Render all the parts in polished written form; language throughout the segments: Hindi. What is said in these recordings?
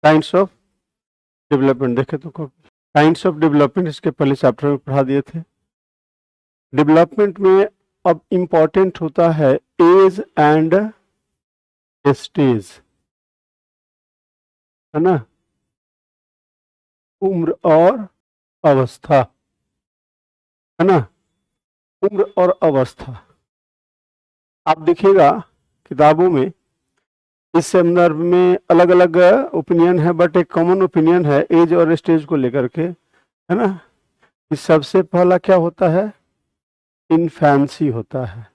काइंड्स ऑफ डेवलपमेंट देखे तो काइंड्स ऑफ डेवलपमेंट इसके पहले चैप्टर में पढ़ा दिए थे। डेवलपमेंट में अब इंपॉर्टेंट होता है एज एंड स्टेज, है ना, उम्र और अवस्था, है ना, उम्र और अवस्था। आप देखिएगा किताबों में इस संदर्भ में अलग अलग ओपिनियन है, बट एक कॉमन ओपिनियन है एज और स्टेज को लेकर के, है ना, कि सबसे पहला क्या होता है, इन्फेंसी होता है।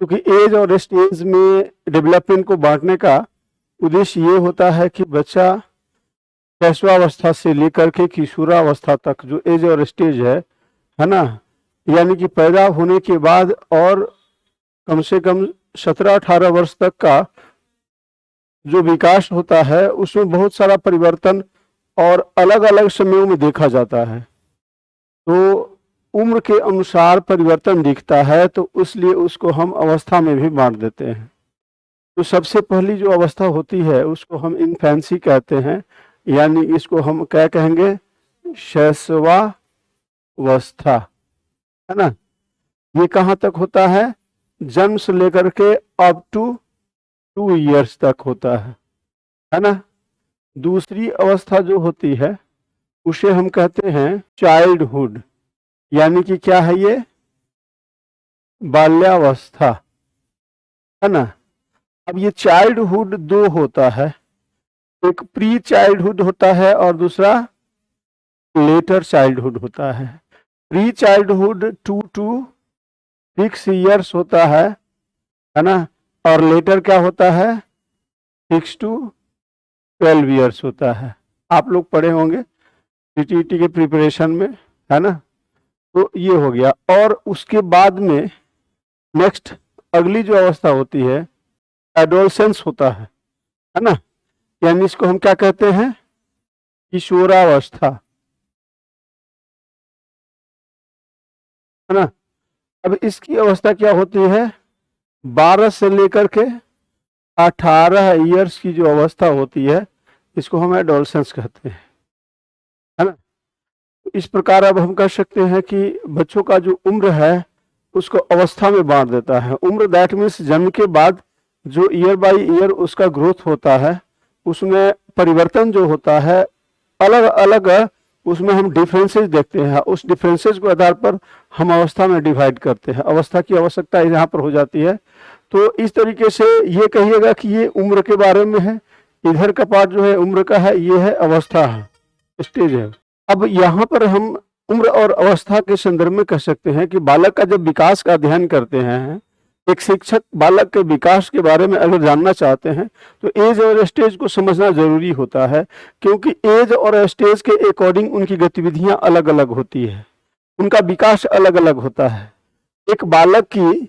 क्योंकि एज और स्टेज में डेवलपमेंट को बांटने का उद्देश्य ये होता है कि बच्चा शैशवावस्था से लेकर के किशोरावस्था तक जो एज और स्टेज है ना, यानी कि पैदा होने के बाद और कम से कम 17-18 वर्ष तक का जो विकास होता है उसमें बहुत सारा परिवर्तन और अलग अलग समयों में देखा जाता है। तो उम्र के अनुसार परिवर्तन दिखता है, तो इसलिए उसको हम अवस्था में भी बांट देते हैं। तो सबसे पहली जो अवस्था होती है उसको हम इन्फेंसी कहते हैं, यानी इसको हम क्या कहेंगे, शैशवावस्था, है ना। ये कहाँ तक होता है, जन्म से लेकर के अप टू 2 इयर्स तक होता है ना। दूसरी अवस्था जो होती है उसे हम कहते हैं चाइल्डहुड, यानी कि क्या है ये, बाल्यावस्था, है ना। अब ये चाइल्डहुड दो होता है, एक प्री चाइल्डहुड होता है और दूसरा लेटर चाइल्डहुड होता है। प्री चाइल्डहुड 2 to 6 इयर्स होता है ना, और लेटर क्या होता है, 6 to 12 इयर्स होता है। आप लोग पढ़े होंगे सीटीईटी के प्रिपरेशन में, है ना। तो ये हो गया। और उसके बाद में नेक्स्ट अगली जो अवस्था होती है एडोलसेंस होता है ना, यानी इसको हम क्या कहते हैं, किशोरावस्था, है ना। अब इसकी अवस्था क्या होती है, 12 से लेकर के 18 इयर्स की जो अवस्था होती है इसको हम एडोलसेंस कहते हैं, है ना। इस प्रकार अब हम कह सकते हैं कि बच्चों का जो उम्र है उसको अवस्था में बांट देता है। उम्र दैट मीन्स जन्म के बाद जो ईयर बाय ईयर उसका ग्रोथ होता है, उसमें परिवर्तन जो होता है अलग अलग, उसमें हम डिफरेंसेस देखते हैं। उस डिफरेंसेस के आधार पर हम अवस्था में डिवाइड करते हैं। अवस्था की आवश्यकता यहाँ पर हो जाती है। तो इस तरीके से ये कहिएगा कि ये उम्र के बारे में है, इधर का पार्ट जो है उम्र का है, ये है अवस्था है, स्टेज है। अब यहाँ पर हम उम्र और अवस्था के संदर्भ में कह सकते हैं कि बालक का जब विकास का अध्ययन करते हैं, एक शिक्षक बालक के विकास के बारे में अगर जानना चाहते हैं तो एज और स्टेज को समझना जरूरी होता है, क्योंकि एज और स्टेज के अकॉर्डिंग उनकी गतिविधियां अलग अलग होती है, उनका विकास अलग अलग होता है। एक बालक की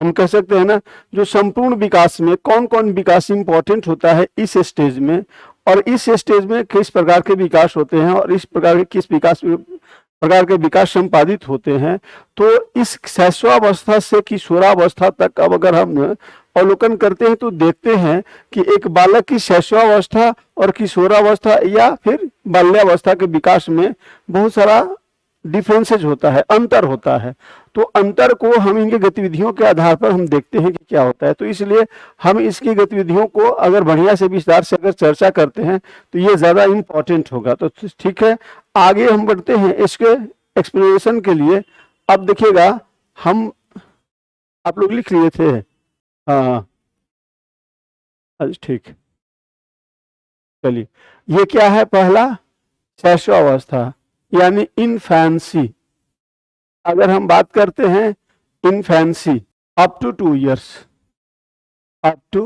हम कह सकते हैं ना, जो संपूर्ण विकास में कौन कौन विकास इंपॉर्टेंट होता है इस स्टेज में, और इस स्टेज में किस प्रकार के विकास होते हैं और इस प्रकार के किस प्रकार के विकास संपादित होते हैं। तो इस शैशवावस्था से किशोरावस्था तक अब अगर हम अवलोकन करते हैं तो देखते हैं कि एक बालक की शैशवावस्था और किशोरावस्था या फिर बाल्यावस्था के विकास में बहुत सारा डिफरेंसेज होता है, अंतर होता है। तो अंतर को हम इनकी गतिविधियों के आधार पर हम देखते हैं कि क्या होता है। तो इसलिए हम इसकी गतिविधियों को अगर बढ़िया से विस्तार से अगर चर्चा करते हैं तो ये ज्यादा इम्पोर्टेंट होगा। तो ठीक है, आगे हम बढ़ते हैं इसके एक्सप्लेनेशन के लिए। अब देखिएगा, हम आप लोग लिख लिए थे, हाँ ठीक, चलिए। ये क्या है, पहला शैशवावस्था यानी इनफैंसी। अगर हम बात करते हैं infancy up to 2 years, up to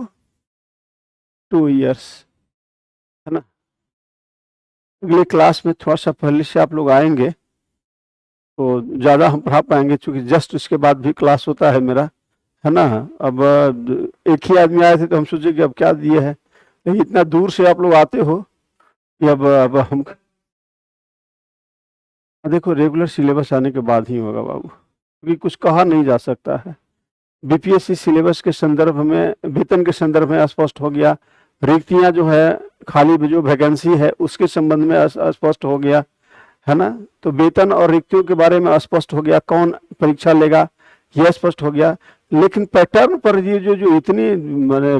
2 years, है ना। अगले क्लास में थोड़ा सा पहले से आप लोग आएंगे तो ज़्यादा हम पढ़ा पाएंगे, क्योंकि जस्ट उसके बाद भी क्लास होता है मेरा, है ना। अब एक ही आदमी आए थे तो हम सोचे कि अब क्या दिए है, लेकिन इतना दूर से आप लोग आते हो कि अब हम देखो रेगुलर सिलेबस आने के बाद ही होगा बाबू, क्योंकि कुछ कहा नहीं जा सकता है। बीपीएससी सिलेबस के संदर्भ में, वेतन के संदर्भ में स्पष्ट हो गया, रिक्तियां जो है, खाली जो वैकेंसी है उसके संबंध में अस्पष्ट हो गया, है ना। तो वेतन और रिक्तियों के बारे में अस्पष्ट हो गया, कौन परीक्षा लेगा यह स्पष्ट हो गया। लेकिन पैटर्न पर ये जो इतनी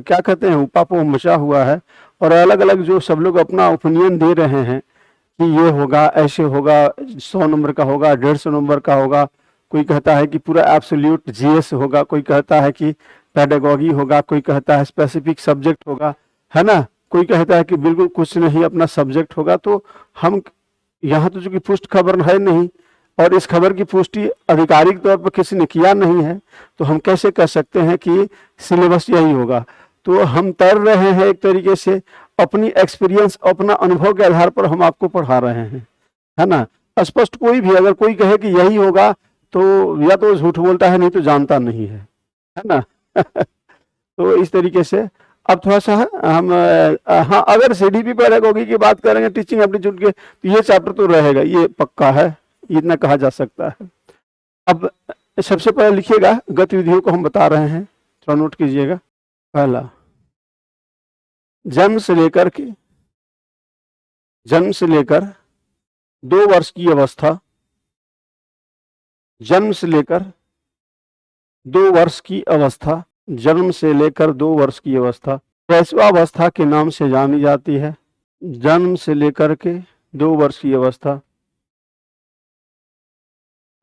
क्या कहते हैं उपापोह मचा हुआ है, और अलग अलग जो सब लोग अपना ओपिनियन दे रहे हैं कि ये होगा, ऐसे होगा, 100 नंबर का होगा, 150 नंबर का होगा, कोई कहता है कि पूरा एब्सोल्यूट जीएस होगा, कोई कहता है कि पेडागॉजी होगा, कोई कहता है स्पेसिफिक सब्जेक्ट होगा, है ना, कोई कहता है कि बिल्कुल कुछ नहीं अपना सब्जेक्ट होगा। तो हम यहाँ तो चूंकि पुष्ट खबर है नहीं, और इस खबर की पुष्टि आधिकारिक तौर पर किसी ने किया नहीं है, तो हम कैसे कह सकते हैं कि सिलेबस यही होगा। तो हम तर रहे हैं एक तरीके से अपनी एक्सपीरियंस, अपना अनुभव के आधार पर हम आपको पढ़ा रहे हैं, है ना। स्पष्ट कोई भी अगर कोई कहे कि यही होगा तो या तो झूठ बोलता है, नहीं तो जानता नहीं है ना। तो इस तरीके से अब थोड़ा सा हम हाँ, अगर सीडीपी पेडागॉजी की बात करेंगे, टीचिंग एप्टीट्यूड के, तो ये चैप्टर तो रहेगा, ये पक्का है, इतना कहा जा सकता है। अब सबसे पहले लिखिएगा, गतिविधियों को हम बता रहे हैं, थोड़ा नोट कीजिएगा। पहला, जन्म से लेकर 2 वर्ष की अवस्था, जन्म से लेकर 2 वर्ष की अवस्था, जन्म से लेकर 2 वर्ष की अवस्था शैशवावस्था के नाम से जानी जाती है। जन्म से लेकर के 2 वर्ष की अवस्था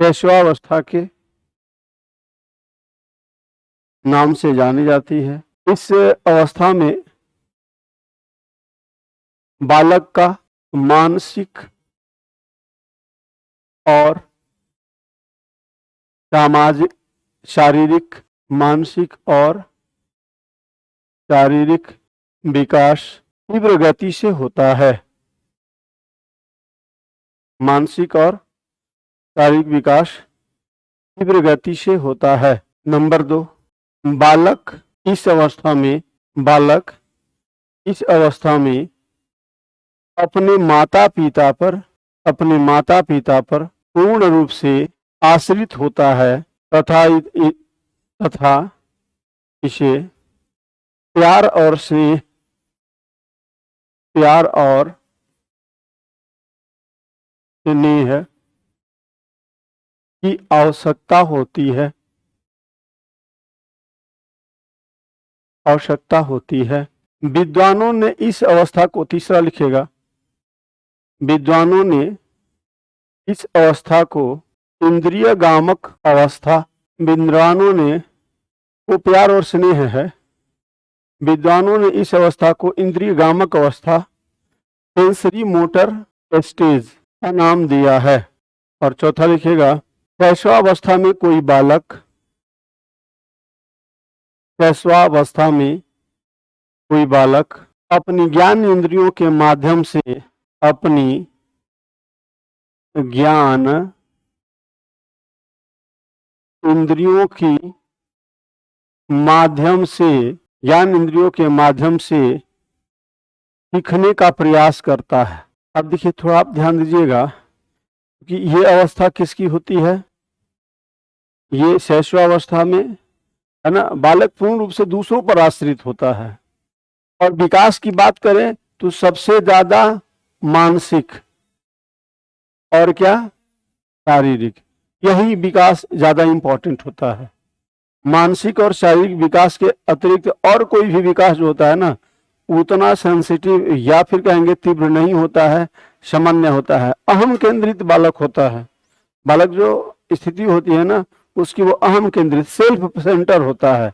शैशवावस्था के नाम से जानी जाती है। इस अवस्था में बालक का मानसिक और सामाजिक, मानसिक और शारीरिक विकास तीव्र गति से होता है। मानसिक और शारीरिक विकास तीव्र गति से होता है। नंबर 2, बालक इस अवस्था में अपने माता पिता पर पूर्ण रूप से आश्रित होता है तथा इसे प्यार और स्नेह की आवश्यकता होती है। विद्वानों ने इस अवस्था को, तीसरा लिखेगा, विद्वानों ने इस अवस्था को इंद्रिय गामक अवस्था, विद्वानों ने, वो प्यार और स्नेह है, विद्वानों ने इस अवस्था को इंद्रिय गामक अवस्था, सेंसरी मोटर स्टेज का नाम दिया है। और चौथा लिखेगा, शैशवावस्था में कोई बालक अपनी ज्ञान इंद्रियों के माध्यम से ज्ञान इंद्रियों के माध्यम से सीखने का प्रयास करता है। अब देखिए, थोड़ा आप ध्यान दीजिएगा कि ये अवस्था किसकी होती है, ये शैशवावस्था में, है ना। बालक पूर्ण रूप से दूसरों पर आश्रित होता है, और विकास की बात करें तो सबसे ज्यादा मानसिक और क्या, शारीरिक, यही विकास ज्यादा इंपॉर्टेंट होता है। मानसिक और शारीरिक विकास के अतिरिक्त और कोई भी विकास जो होता है ना, उतना सेंसिटिव या फिर कहेंगे तीव्र नहीं होता है, सामान्य होता है। अहम केंद्रित बालक होता है। बालक जो स्थिति होती है ना, उसकी वो अहम केंद्रित, सेल्फ सेंटर होता है,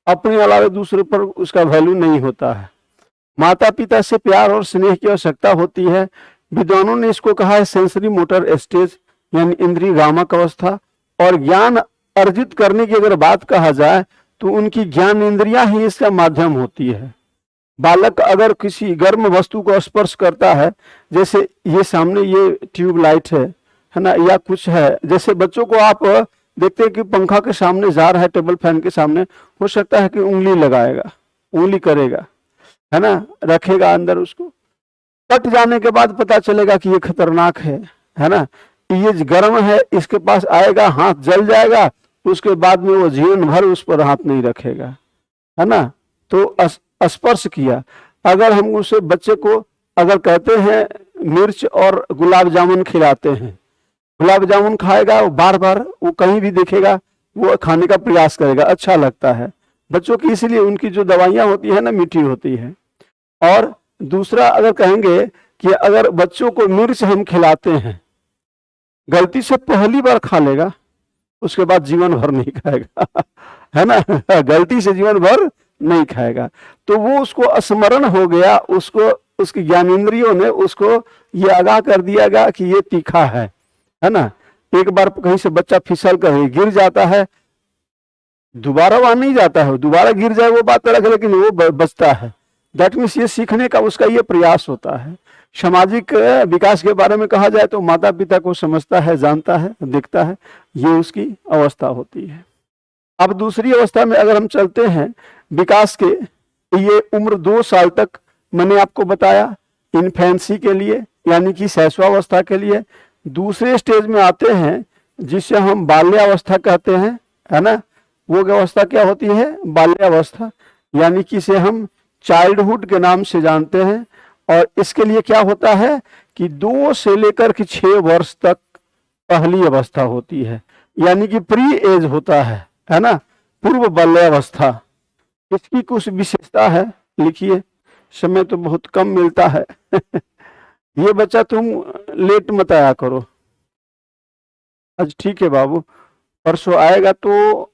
अपने अलावा दूसरे पर उसका वैल्यू नहीं होता है। माता पिता से प्यार और स्नेह की आवश्यकता होती है। विद्वानों ने इसको कहा है सेंसरी मोटर स्टेज, यानी इंद्रिय गामक अवस्था। और ज्ञान अर्जित करने की अगर बात कहा जाए तो उनकी ज्ञान इंद्रियां ही इसका माध्यम होती है। बालक अगर किसी गर्म वस्तु को स्पर्श करता है, जैसे ये सामने ये ट्यूबलाइट है ना, या कुछ है, जैसे बच्चों को आप देखते हैं कि पंखा के सामने जा रहा है, टेबल फैन के सामने, हो सकता है कि उंगली लगाएगा, उंगली करेगा, है ना, रखेगा अंदर, उसको कट जाने के बाद पता चलेगा कि ये खतरनाक है ना, ये गर्म है, इसके पास आएगा, हाथ जल जाएगा, उसके बाद में वो जीवन भर उस पर हाथ नहीं रखेगा, है ना। तो स्पर्श किया, अगर हम उसे बच्चे को अगर कहते हैं मिर्च और गुलाब जामुन खिलाते हैं, गुलाब जामुन खाएगा, वो बार बार वो कहीं भी देखेगा वो खाने का प्रयास करेगा, अच्छा लगता है बच्चों की, इसलिए उनकी जो दवाइयाँ होती है ना मीठी होती है। और दूसरा अगर कहेंगे कि अगर बच्चों को मिर्च हम खिलाते हैं, गलती से पहली बार खा लेगा, उसके बाद जीवन भर नहीं खाएगा है ना, गलती से जीवन भर नहीं खाएगा, तो वो उसको स्मरण हो गया, उसको उसकी ज्ञानेंद्रियों ने उसको ये आगाह कर दिया गया कि ये तीखा है ना। एक बार कहीं से बच्चा फिसल कर गिर जाता है, दोबारा वहां नहीं जाता है, दोबारा गिर जाए वो बात अलग है, लेकिन वो बचता है। दैट मीन्स ये सीखने का उसका ये प्रयास होता है। सामाजिक विकास के बारे में कहा जाए तो माता पिता को समझता है, जानता है, देखता है, ये उसकी अवस्था होती है। अब दूसरी अवस्था में अगर हम चलते हैं विकास के, ये उम्र 2 साल तक मैंने आपको बताया इन्फेंसी के लिए, यानी कि शैशवावस्था के लिए। दूसरे स्टेज में आते हैं जिसे हम बाल्यावस्था कहते हैं, है ना। वो अवस्था क्या होती है? बाल्यावस्था, यानी कि इसे हम चाइल्डहुड के नाम से जानते हैं। और इसके लिए क्या होता है कि 2 से लेकर के 6 वर्ष तक पहली अवस्था होती है, यानी कि प्री एज होता है ना, पूर्व बाल्यावस्था। इसकी कुछ विशेषता है, लिखिए, समय तो बहुत कम मिलता है ये बच्चा तुम लेट मत आया करो। आज ठीक है बाबू, परसों आएगा तो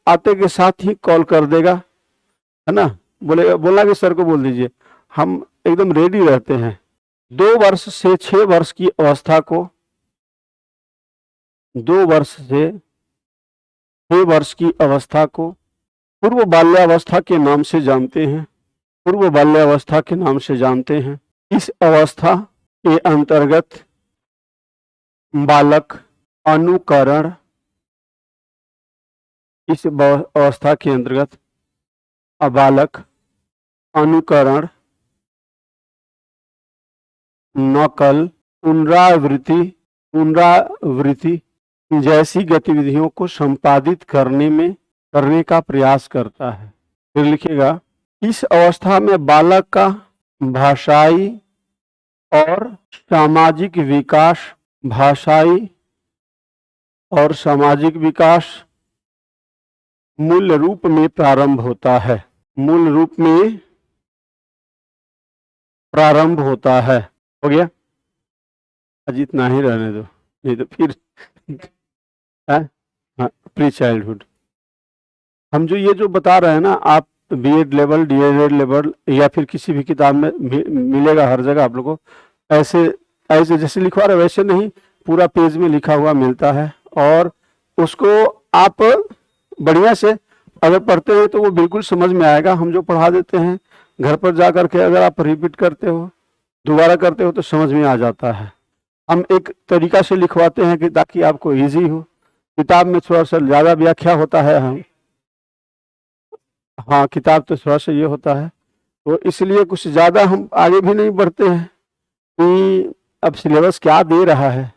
आते के साथ ही कॉल कर देगा, है ना, बोलेगा, बोलना कि सर को बोल दीजिए, हम एकदम रेडी रहते हैं। 2 वर्ष से 6 वर्ष की अवस्था को, 2 वर्ष से 6 वर्ष की अवस्था को पूर्व बाल्यावस्था के नाम से जानते हैं, पूर्व बाल्यावस्था के नाम से जानते हैं। इस अवस्था के अंतर्गत बालक अनुकरण, इस अवस्था के अंतर्गत बालक अनुकरण, नकल, पुनरावृत्ति जैसी गतिविधियों को संपादित करने का प्रयास करता है। फिर लिखिएगा, इस अवस्था में बालक का भाषाई और सामाजिक विकास, भाषाई और सामाजिक विकास मूल रूप में प्रारंभ होता है, मूल रूप में प्रारंभ होता है। हो गया, आज इतना ही रहने दो, नहीं तो फिर हाँ, प्री चाइल्डहुड। हम जो ये जो बता रहे हैं ना, आप बीएड लेवल, डीएलएड लेवल, या फिर किसी भी किताब में मिलेगा हर जगह आप लोगों को, ऐसे जैसे लिखवा रहे वैसे नहीं, पूरा पेज में लिखा हुआ मिलता है। और उसको आप बढ़िया से अगर पढ़ते हैं तो वो बिल्कुल समझ में आएगा। हम जो पढ़ा देते हैं घर पर जा करके अगर आप रिपीट करते हो, दोबारा करते हो, तो समझ में आ जाता है। हम एक तरीका से लिखवाते हैं कि ताकि आपको इजी हो। किताब में थोड़ा सा ज़्यादा व्याख्या होता है, हम हाँ, किताब तो थोड़ा सा ये होता है, तो इसलिए कुछ ज़्यादा हम आगे भी नहीं बढ़ते हैं कि अब सिलेबस क्या दे रहा है,